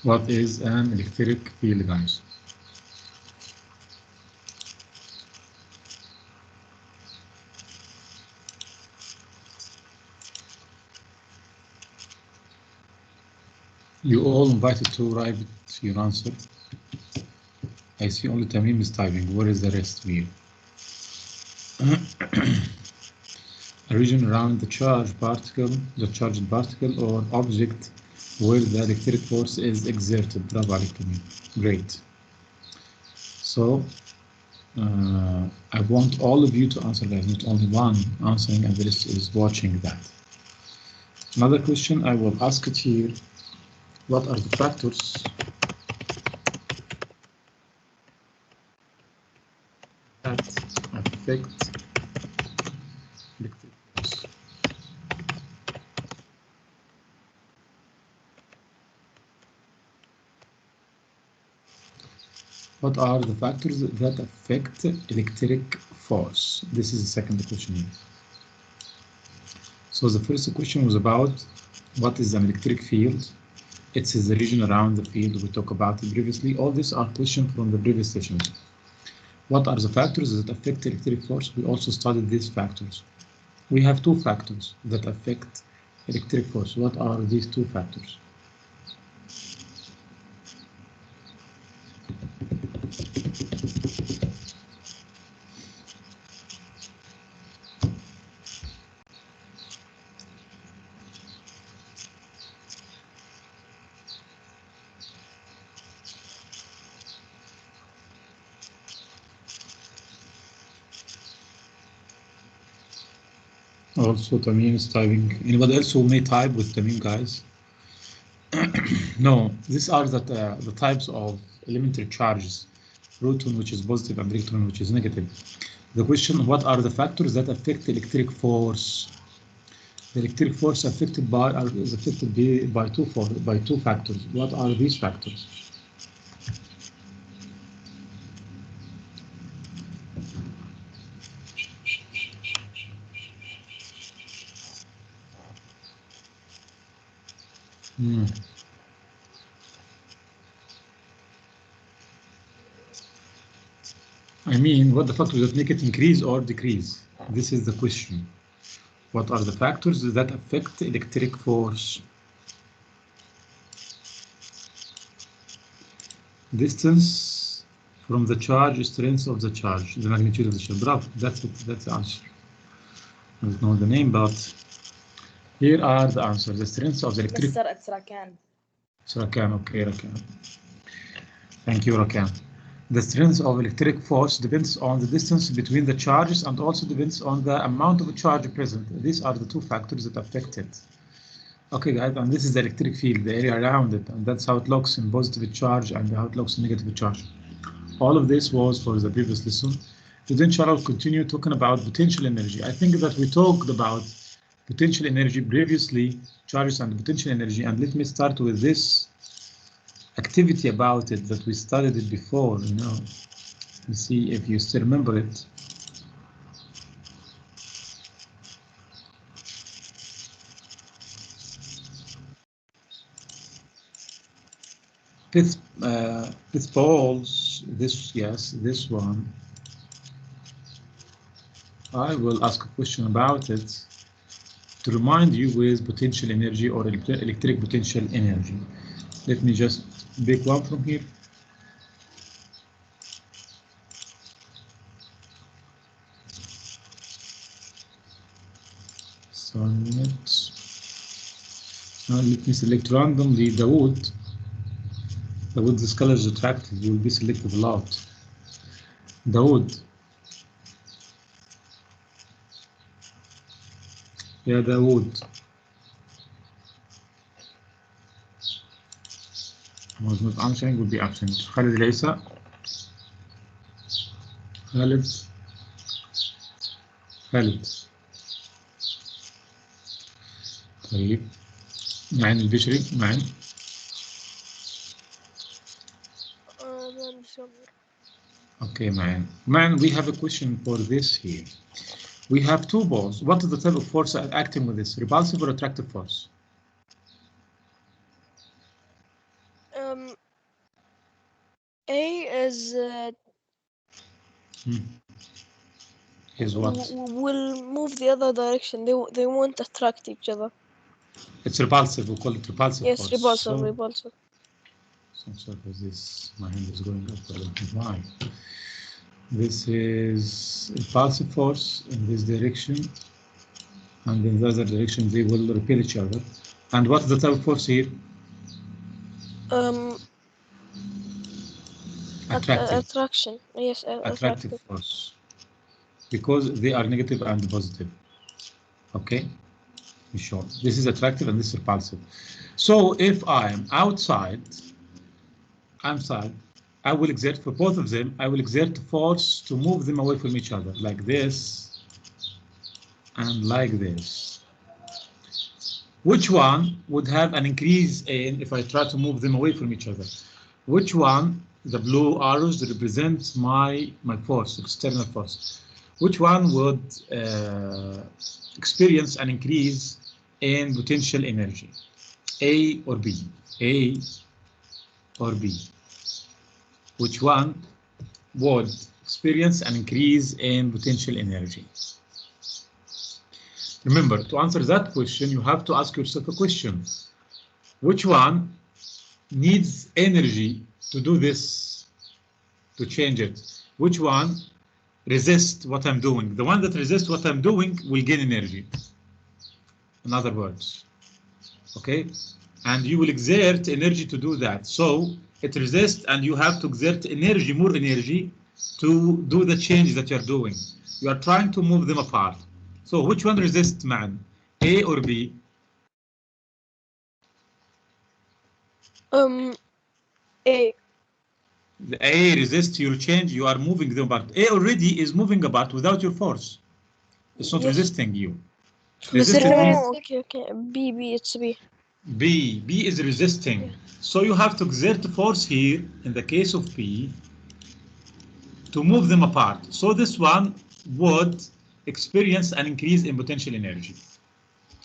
What is an electric field, guys? You all invited to write your answer. I see only Tamim is typing. Where is the rest of you? A region around the charged particle or object where the electric force is exerted. برافو عليك Tamim. Great. So I want all of you to answer that, not only one answering, and the rest is watching that. Another question I will ask it here. What are the factors that affect electric force? What are the factors that affect electric force? This is the second question here. So the first question was about what is an electric field? It's the region around the field. We talked about it previously. All these are questions from the previous sessions. What are the factors that affect electric force? We also studied these factors. We have two factors that affect electric force. What are these two factors? Also, Tamim is typing. Anybody else who may type with Tamim, guys? No, these are the types of elementary charges. Proton, which is positive, and electron, which is negative. The question: what are the factors that affect electric force? The electric force is affected by two factors. What are these factors? I mean, what the factors that make it increase or decrease? This is the question. What are the factors that affect electric force? Distance from the charge, strength of the charge, the magnitude of the charge. Bravo, that's it, that's the answer. I don't know the name, but here are the answers. The strength of the electric... Mr. It's Rakan. It's Rakan, okay, Rakan. Thank you, Rakan. The strength of electric force depends on the distance between the charges and also depends on the amount of charge present. These are the two factors that affect it. Okay, guys, and this is the electric field, the area around it, and that's how it looks in positive charge and how it looks in negative charge. All of this was for the previous lesson. Today, inshallah, I'll continue talking about potential energy. I think that we talked about potential energy previously, charges and potential energy, and let me start with this activity about it that we studied it before, you know. Let's see if you still remember it. Fifth balls, this one. I will ask a question about it to remind you with potential energy or electric potential energy. Let me just pick one from here. Sonnet. Let me select randomly the wood. The wood, this color is attractive. You will be selected a lot. The wood. Yeah, the wood. Was not answering, would be absent. Khalid Leisa. Khalid. طيب. معين البشري. معين. Okay, man. We have a question for this here. We have two balls. What is the type of force acting with this? Repulsive or attractive force? A is what? will move the other direction. They won't attract each other. It's repulsive. We call it repulsive Yes, force. repulsive, repulsive. So this, my hand is going up. Why? This is repulsive force in this direction, and in the other direction they will repel each other. And what's the type of force here? Attraction. Yes, attractive force, because they are negative and positive. Okay, sure. This is attractive and this is repulsive. So if I am outside, I will exert for both of them. I will exert force to move them away from each other, like this and like this. Which one would have an increase in if I try to move them away from each other? Which one? The blue arrows represent my force, external force. Which one would experience an increase in potential energy? A or B? A or B? Which one would experience an increase in potential energy? Remember, to answer that question, you have to ask yourself a question. Which one needs energy to do this, to change it? Which one resists what I'm doing? The one that resists what I'm doing will gain energy. In other words, okay? And you will exert energy to do that. So it resists, and you have to exert energy, more energy, to do the change that you're doing. You are trying to move them apart. So which one resists, man? A or B? A. The A resists your change. You are moving them apart. A already is moving apart without your force. It's not resisting you. Resisting means okay. B, it's B. B is resisting. Yeah. So you have to exert force here, in the case of B, to move them apart. So this one would experience an increase in potential energy.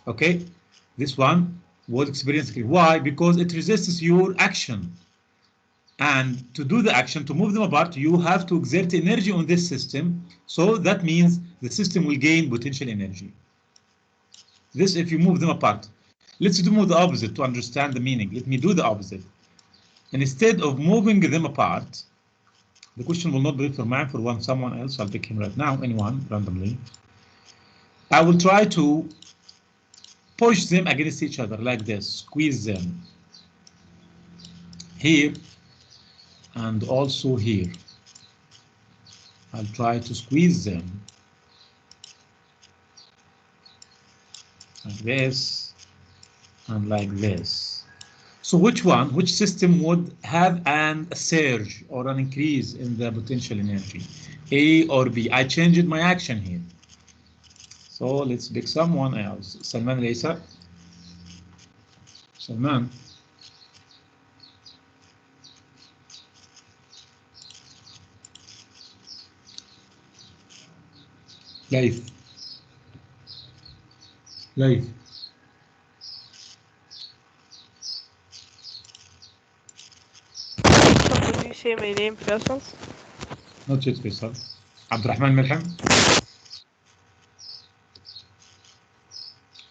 Okay? This one would experience. Why? Because it resists your action. And to do the action, to move them apart, you have to exert energy on this system. So that means the system will gain potential energy. This if you move them apart. Let's do the opposite to understand the meaning. Let me do the opposite. And instead of moving them apart, the question will not be for mine, for someone else. I'll pick him right now, anyone, randomly. I will try to push them against each other like this, squeeze them. Here, and also here. I'll try to squeeze them. Like this, and like this. So which system would have a surge or an increase in the potential energy? A or B? I changed my action here. So let's pick someone else. Salman Laysa. Salman. Laith. Laith. Did you say my name, Faisal? Not yet, Faisal. Abdurrahman Milham.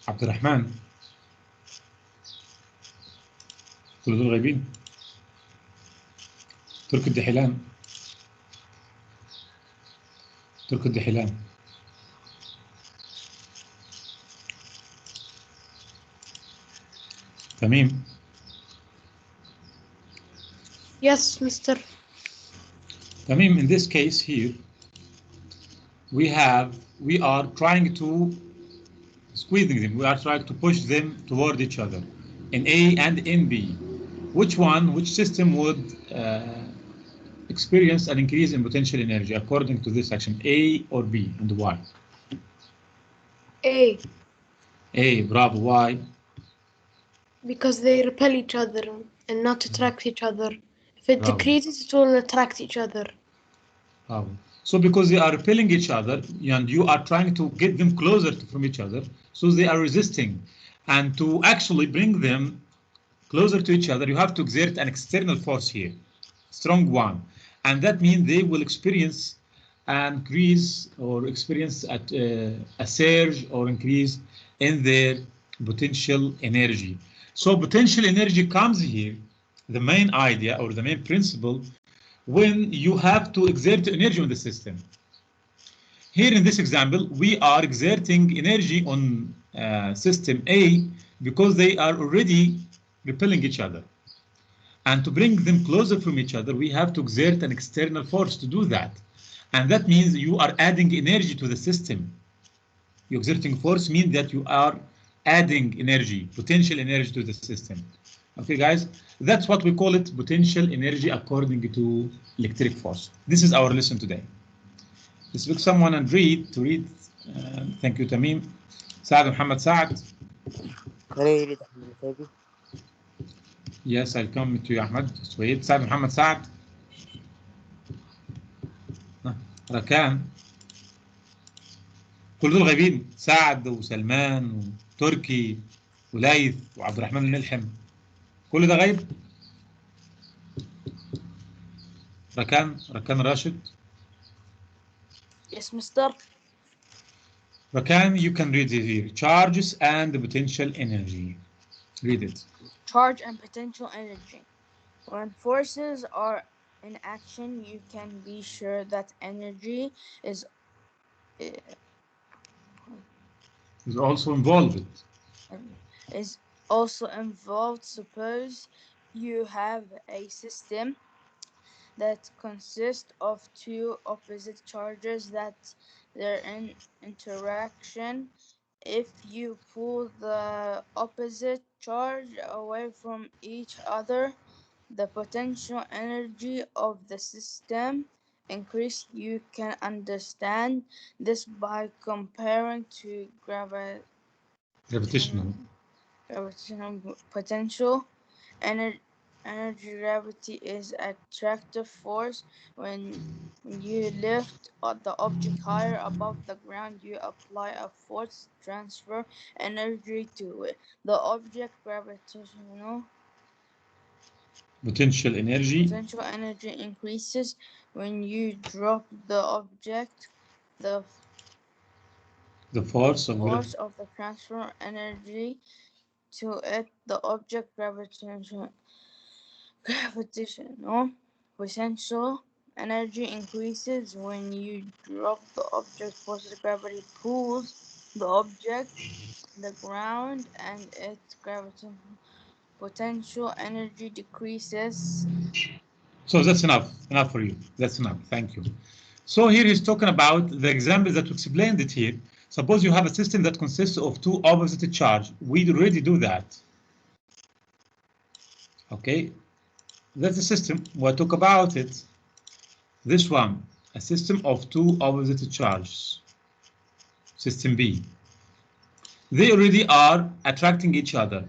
Abdurrahman. كل دول غايبين. ترك الدحيلان. ترك الدحيلان. Tamim. Yes, Mr. Tamim, in this case here, we are trying to squeezing them. We are trying to push them toward each other in A and in B. Which system would experience an increase in potential energy according to this action, A or B, and why? A. A, bravo, why? Because they repel each other and not attract each other. If it decreases, it will attract each other. Bravo. So because they are repelling each other and you are trying to get them closer from each other, so they are resisting. And to actually bring them closer to each other, you have to exert an external force here, strong one, and that means they will experience an increase or experience a surge or increase in their potential energy. So potential energy comes here, the main idea or the main principle, when you have to exert energy on the system. Here in this example, we are exerting energy on system A because they are already repelling each other. And to bring them closer from each other, we have to exert an external force to do that. And that means you are adding energy to the system. Your exerting force means that you are adding energy, potential energy to the system. Okay, guys, that's what we call it, potential energy according to electric force. This is our lesson today. Let's look someone and read. Thank you, Tamim. Saad Muhammad Saad. Yes, I'll come to you, Ahmed. Just wait. Saad Muhammad Saad. ركان. كل دول غايبين. سعد وسلمان وتركي وليث وعبد الرحمن الملحم. كل ده غايب. ركان راشد. Yes, Mr. Rakan, you can read it here. Charges and potential energy. Read it. Charge and potential energy. When forces are in action, you can be sure that energy is also involved. Is also involved. Suppose you have a system that consists of two opposite charges that they're in interaction. If you pull the opposite charge away from each other, the potential energy of the system increase. You can understand this by comparing to gravitational potential. Energy gravity is attractive force. When you lift the object higher above the ground, you apply a force transfer energy to it. The object gravitational potential energy increases. When you drop the object, the force of the transfer energy to it, the object gravitational potential energy increases. When you drop the object, positive gravity pulls the object, the ground, and its gravitational potential energy decreases. So that's enough for you. That's enough. Thank you. So here he's talking about the example that we explained it here. Suppose you have a system that consists of two opposite charge. We already do that. Okay, that's the system. We'll talk about it. This one, a system of two opposite charges. System B. They already are attracting each other,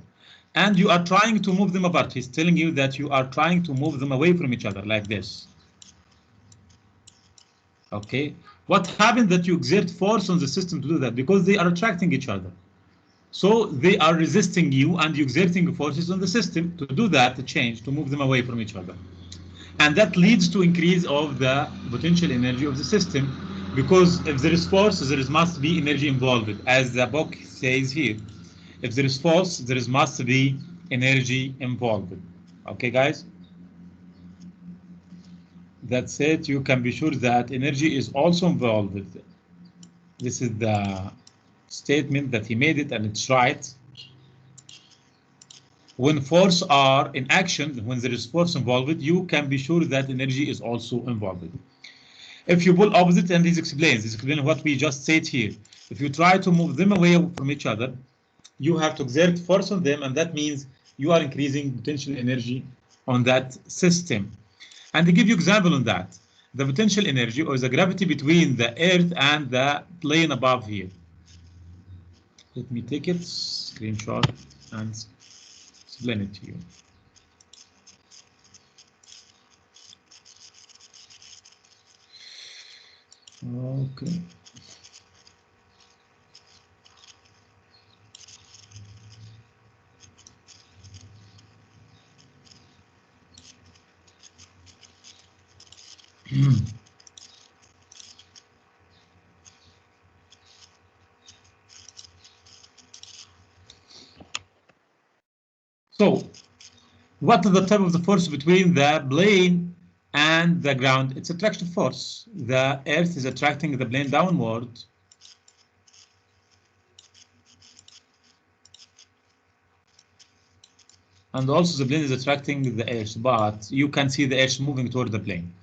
and you are trying to move them apart. He's telling you that you are trying to move them away from each other like this. Okay, what happens that you exert force on the system to do that? Because they are attracting each other. So they are resisting you, and you're exerting forces on the system to do that, to change, to move them away from each other. And that leads to increase of the potential energy of the system, because if there is force, there must be energy involved, as the book says here. If there is force, there must be energy involved. Okay, guys? That's it. You can be sure that energy is also involved. This is the statement that he made it, and it's right. When force are in action, when there is force involved, you can be sure that energy is also involved. If you pull opposite, and he's explaining what we just said here. If you try to move them away from each other, you have to exert force on them, and that means you are increasing potential energy on that system. And to give you example on that, the potential energy or the gravity between the earth and the plane above here. Let me take it, screenshot, and explain it to you. Okay. So, what is the type of the force between the plane and the ground? It's attraction force. The Earth is attracting the plane downward. And also the plane is attracting the Earth, but you can see the Earth moving toward the plane.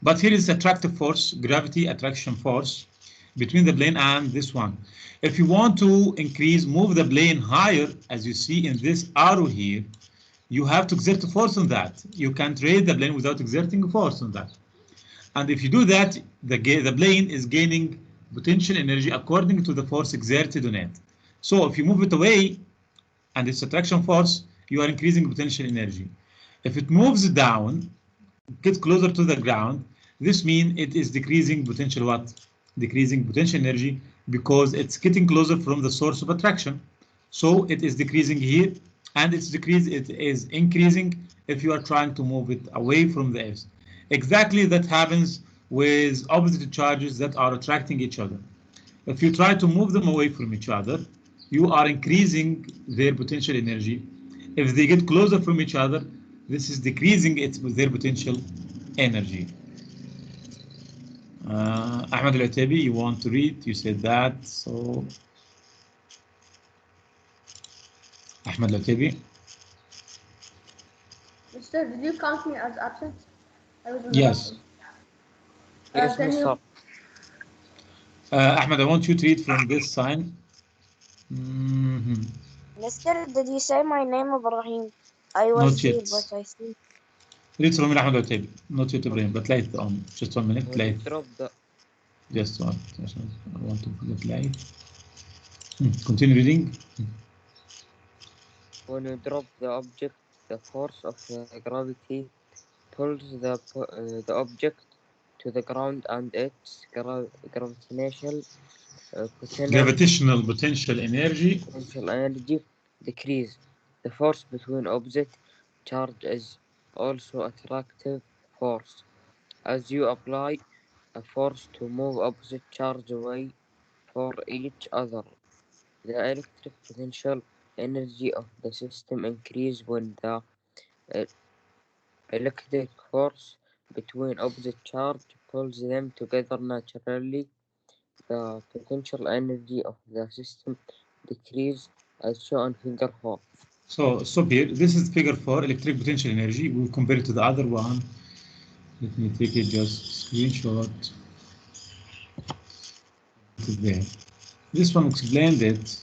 But here is attractive force, gravity attraction force between the plane and this one. If you want to move the plane higher, as you see in this arrow here, you have to exert a force on that. You can't raise the plane without exerting a force on that. And if you do that, the plane is gaining potential energy according to the force exerted on it. So if you move it away and its attraction force, you are increasing potential energy. If it moves down, gets closer to the ground, this means it is decreasing potential what? Decreasing potential energy because it's getting closer from the source of attraction. So it is decreasing here, and it is increasing if you are trying to move it away from the Earth. Exactly that happens with opposite charges that are attracting each other. If you try to move them away from each other, you are increasing their potential energy. If they get closer from each other, this is decreasing their potential energy. Ahmed Al-Atabi, you want to read? You said that, so. Ahmed Al-Atabi. Mister, did you count me as absent? I was in the Yes. bathroom. Yes, can Mister. Ahmed, I want you to read from this sign. Mister, did you say my name, Ibrahim? I Not was here, yet. but I think. Read from Ahmed Al-Atabi. Not yet, Ibrahim, but late on. Just 1 minute, When late. you drop the Just one. I want to put it late. Continue reading. when you drop the object, the force of gravity pulls the object to the ground, and its gravitational Potential energy. decrease. The force between opposite charge is also attractive force. As you apply a force to move opposite charge away for each other, the electric potential energy of the system increases when the electric force between opposite charge pulls them together naturally. The potential energy of the system decreases as shown in figure 4. So stop here. This is figure 4, electric potential energy. We'll compare it to the other one. Let me take it just screenshot. It is there. This one explained it.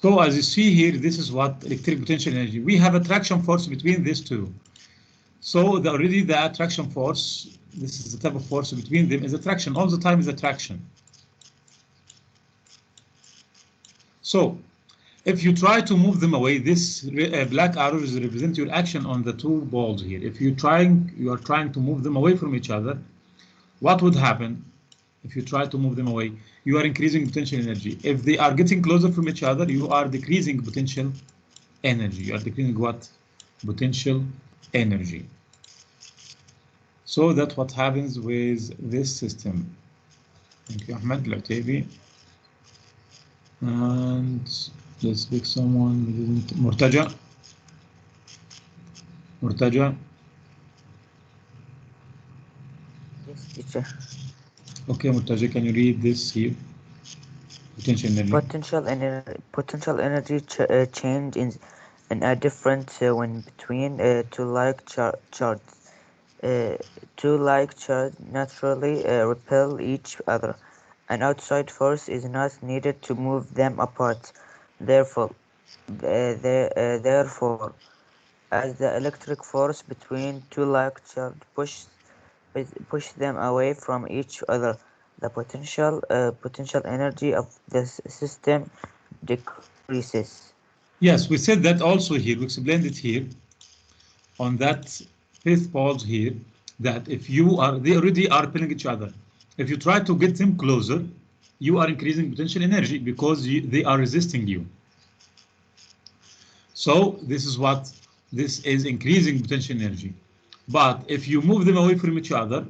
So as you see here, this is what electric potential energy. We have attraction force between these two. So already the attraction force, this is the type of force between them, is attraction. All the time is attraction. So if you try to move them away, this black arrows represent your action on the two balls here. If you are trying to move them away from each other, what would happen? If you try to move them away, you are increasing potential energy. If they are getting closer from each other, you are decreasing potential energy. You are decreasing what? Potential energy. So that's what happens with this system. Thank you, Ahmed Al-Atabi. And let's pick someone. Murtaja. Murtaja. Yes, teacher. Okay, Murtaja, can you read this here? Potential energy. Potential energy change in a difference when between two like charges. Two like charges naturally repel each other. An outside force is not needed to move them apart. Therefore, as the electric force between two like charges push them away from each other, the potential energy of the system increases. Yes, we said that also here. We explained it here on that fifth pause here, that if they already are repelling each other. If you try to get them closer, you are increasing potential energy because they are resisting you. So this is increasing potential energy. But if you move them away from each other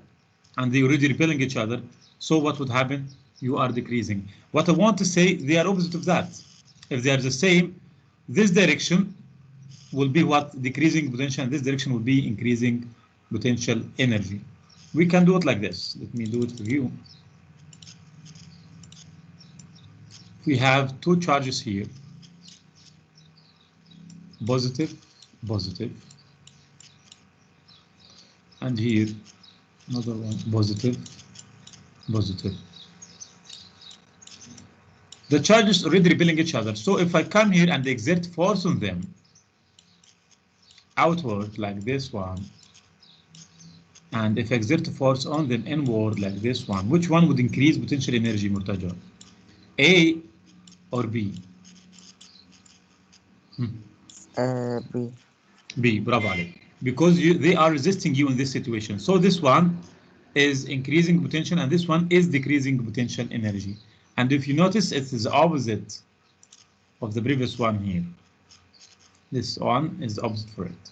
and they already repelling each other, so what would happen? You are decreasing. What I want to say, they are opposite of that. If they are the same, this direction will be what? Decreasing potential, and this direction will be increasing potential energy. We can do it like this. Let me do it for you. We have two charges here, positive, positive, and here another one, positive, positive. The charges already repelling each other. So if I come here and exert force on them outward like this one, and if I exert force on them inward like this one, which one would increase potential energy, Murtaja? A or B? B. B, bravo Ali. Because they are resisting you in this situation. So this one is increasing potential and this one is decreasing potential energy. And if you notice, it is the opposite of the previous one here. This one is the opposite for it.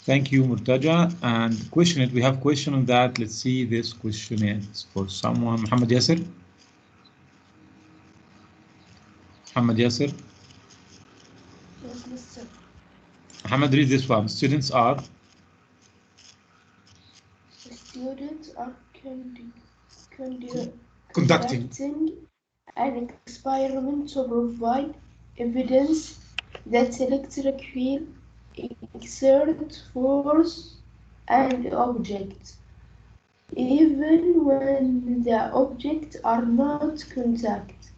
Thank you, Murtaja. And question it. We have question on that. Let's see. This question is for someone. Muhammad Yasser. Muhammad Yasser. Yes, Mr. Muhammad, read this one. Students are. The students are Conducting an experiment to provide evidence that electric field exerts force and objects, even when the objects are not contact.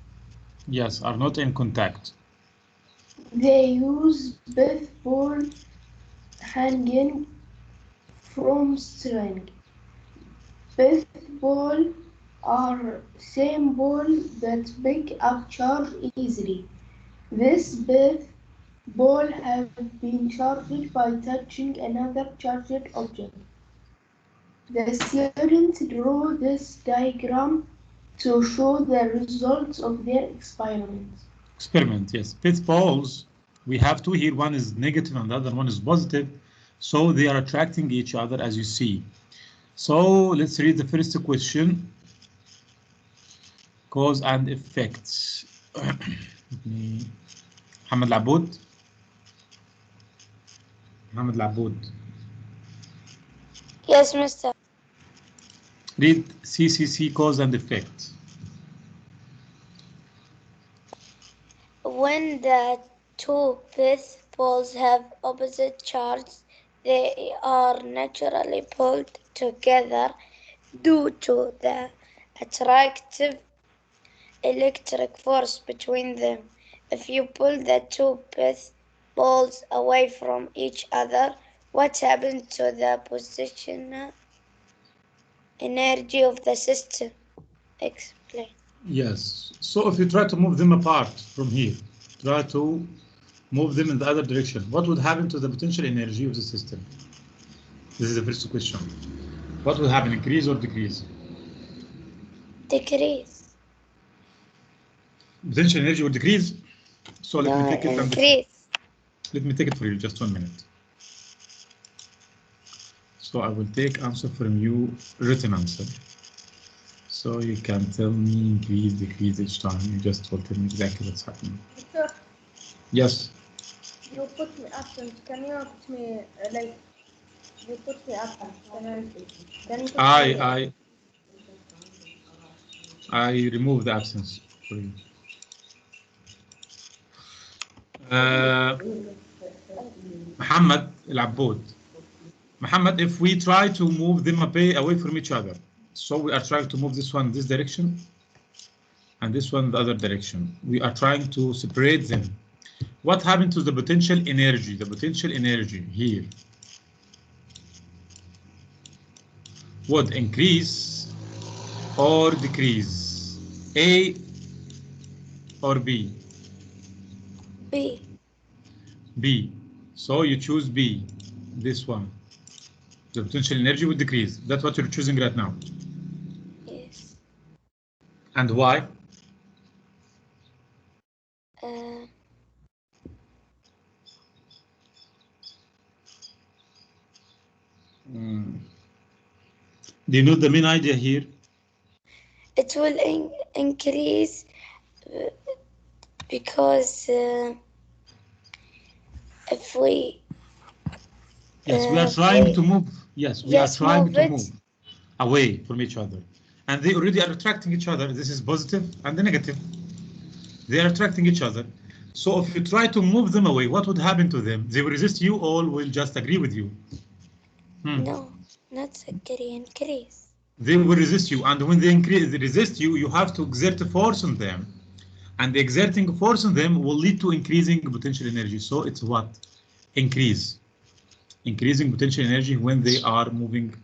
Yes, are not in contact. They use both ball hanging from string. Both ball are same ball that pick up charge easily. This both ball have been charged by touching another charged object. The students draw this diagram to show the results of their experiments. Experiment, yes. Both poles, we have two here. One is negative and the other one is positive. So they are attracting each other, as you see. So let's read the first question. Cause and effects. Mohammed Laboud. Mohammed Laboud. Yes, Mister. Read CCC, cause and effect. When the two pith poles have opposite charges, they are naturally pulled together due to the attractive electric force between them. If you pull the two pith poles away from each other, what happens to the positional energy of the system? Explain. Yes. So if you try to move them apart from here, try to move them in the other direction, what would happen to the potential energy of the system? This is the first question. What will happen, increase or decrease? Decrease. Potential energy will decrease. So let me take it. Increase. Let me take it for you, just 1 minute. So I will take answer from you, written answer. So you can tell me increase, decrease each time. You just will tell me exactly what's happening. Sir, Yes. you put me absent. Can you put me like you put me absent? Can you put me, I remove the absence for you. Muhammad Al-Abboud. Muhammad, if we try to move them away from each other, so we are trying to move this one this direction and this one the other direction. We are trying to separate them. What happened to the potential energy? The potential energy here would increase or decrease? A or B? B. B. So you choose B, this one. The potential energy will decrease. That's what you're choosing right now. Yes. And why? Do you know the main idea here? It will increase because if we yes, we are trying to move. Yes, we yes, are trying to it. move away from each other, and they already are attracting each other. This is positive and the negative. They are attracting each other. So if you try to move them away, what would happen to them? They will resist you, or will just agree with you? No, not agree, increase. They will resist you, and when they resist you, you have to exert a force on them, and exerting a force on them will lead to increasing potential energy. So it's what? Increasing potential energy when they are moving,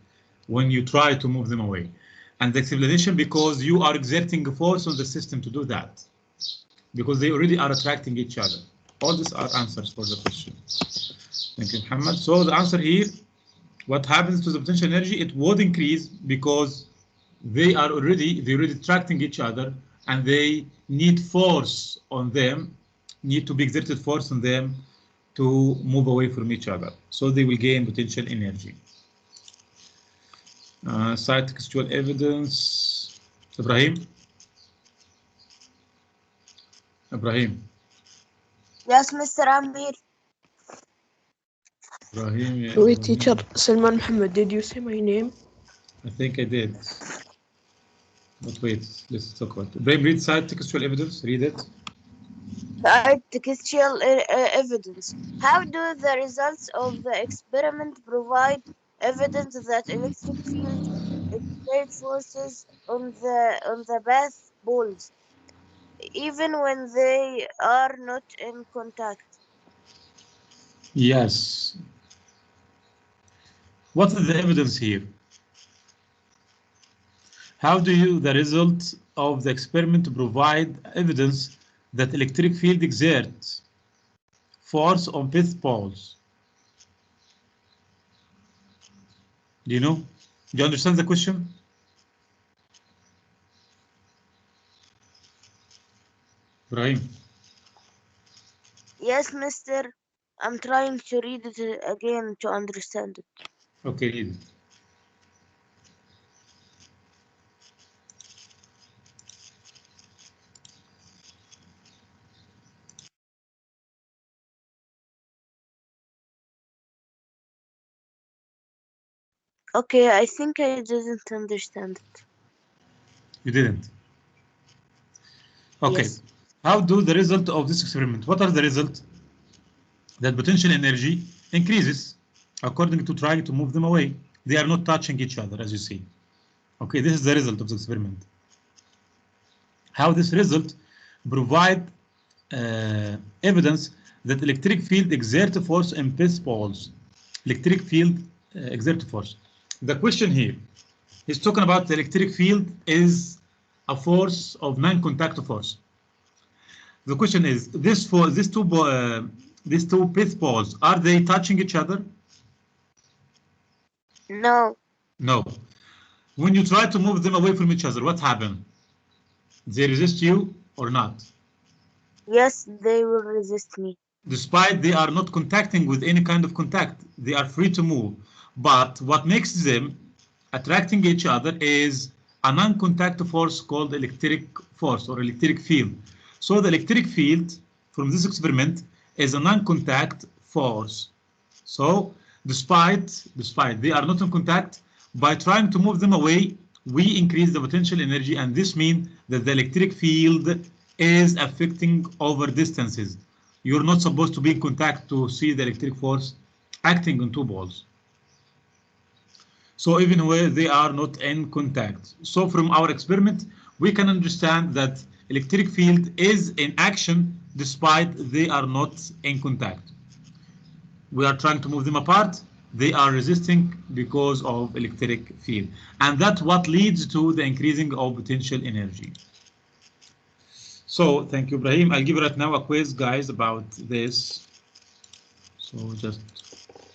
when you try to move them away. And the explanation, because you are exerting a force on the system to do that, because they already are attracting each other. All these are answers for the question. Thank you, Muhammad. So the answer here, what happens to the potential energy? It would increase because they are already attracting each other, and they need force on them, need to be exerted force on them to move away from each other. So they will gain potential energy. Cite textual evidence. Ibrahim? Yes, Mr. Amir. Ibrahim, Wait, teacher Salman Muhammad, did you say my name? I think I did. But wait, let's talk about it. Ibrahim, read cite textual evidence. Read it. Cite textual evidence. How do the results of the experiment provide evidence that electric fields exert forces on the bath balls, even when they are not in contact? Yes. What is the evidence here? How do the result of the experiment provide evidence that electric field exerts force on both poles? Do you know? Do you understand the question? Ibrahim? Yes, mister. I'm trying to read it again to understand it. Okay, read it. Okay, I think I didn't understand it. You didn't? Okay. Yes. How do the result of this experiment? What are the results? That potential energy increases according to trying to move them away. They are not touching each other, as you see. Okay, this is the result of the experiment. How this result provide evidence that electric field exert force in both poles. Electric field exert force. The question here is talking about the electric field is a force of non-contact force. The question is, these two both poles, are they touching each other? No. No. When you try to move them away from each other, what happens? They resist you or not? Yes, they will resist me. Despite they are not contacting with any kind of contact, they are free to move. But what makes them attracting each other is a non-contact force called electric force or electric field. So the electric field from this experiment is a non-contact force. So despite they are not in contact, by trying to move them away, we increase the potential energy, and this means that the electric field is affecting over distances. You're not supposed to be in contact to see the electric force acting on two balls. So even where they are not in contact. So from our experiment, we can understand that electric field is in action despite they are not in contact. We are trying to move them apart. They are resisting because of electric field. And that's what leads to the increasing of potential energy. So thank you, Ibrahim. I'll give you right now a quiz, guys, about this. So just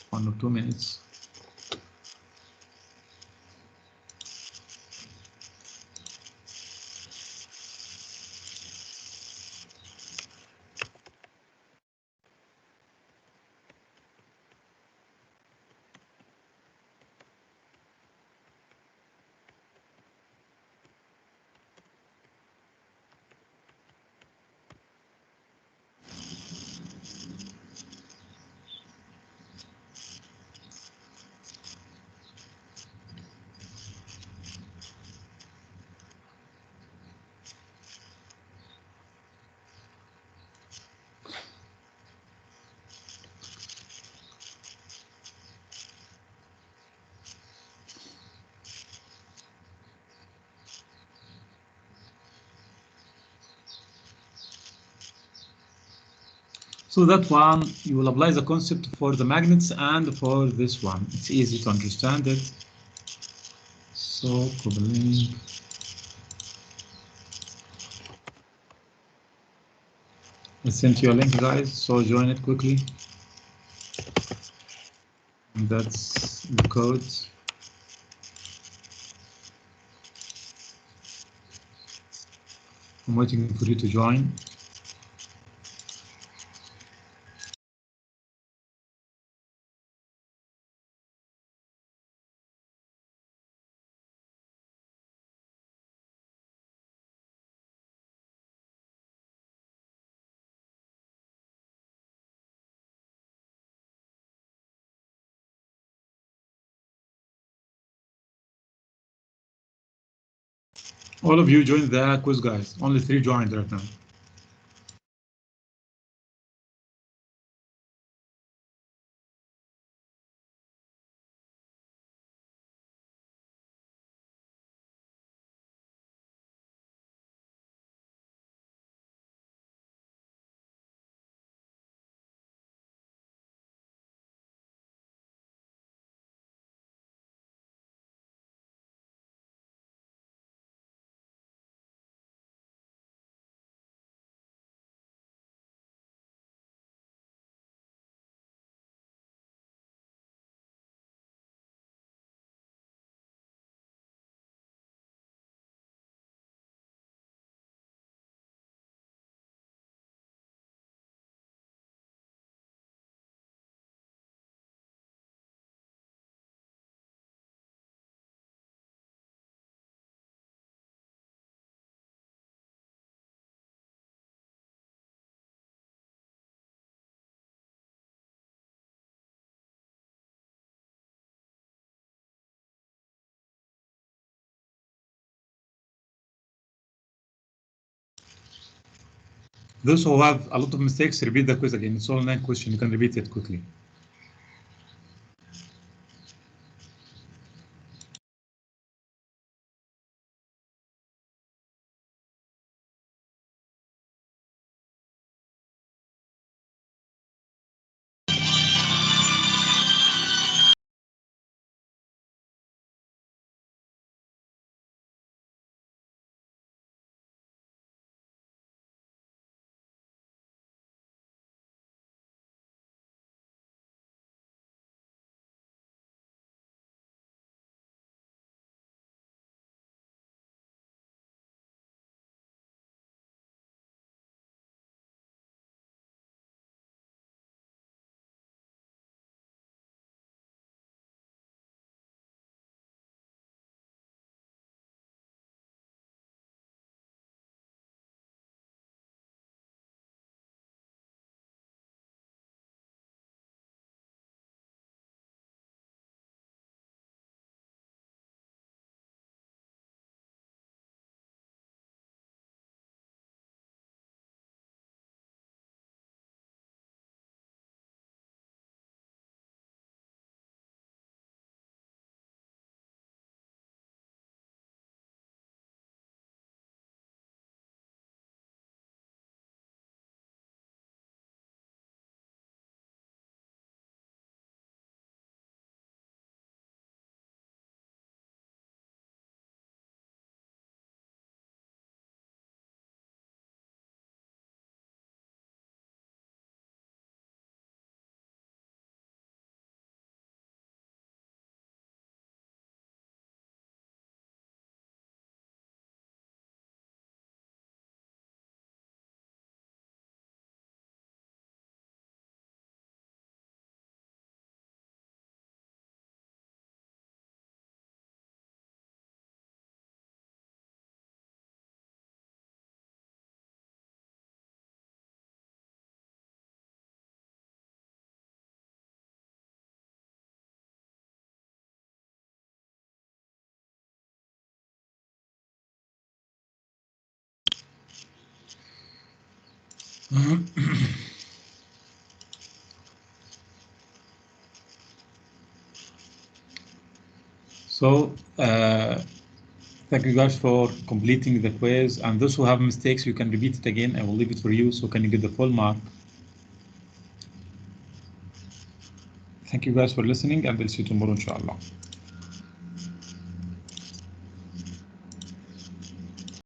1 or 2 minutes. So that one, you will apply the concept for the magnets and for this one. It's easy to understand it. So coupling. I sent you a link, guys, so join it quickly. And that's the code. I'm waiting for you to join. All of you joined the quiz, guys. Only 3 joined right now. Those who have a lot of mistakes, repeat the quiz again. It's all 9 questions. You can repeat it quickly. So, thank you guys for completing the quiz. And those who have mistakes, you can repeat it again. I will leave it for you. So, can you get the full mark? Thank you guys for listening, and we'll see you tomorrow, inshallah.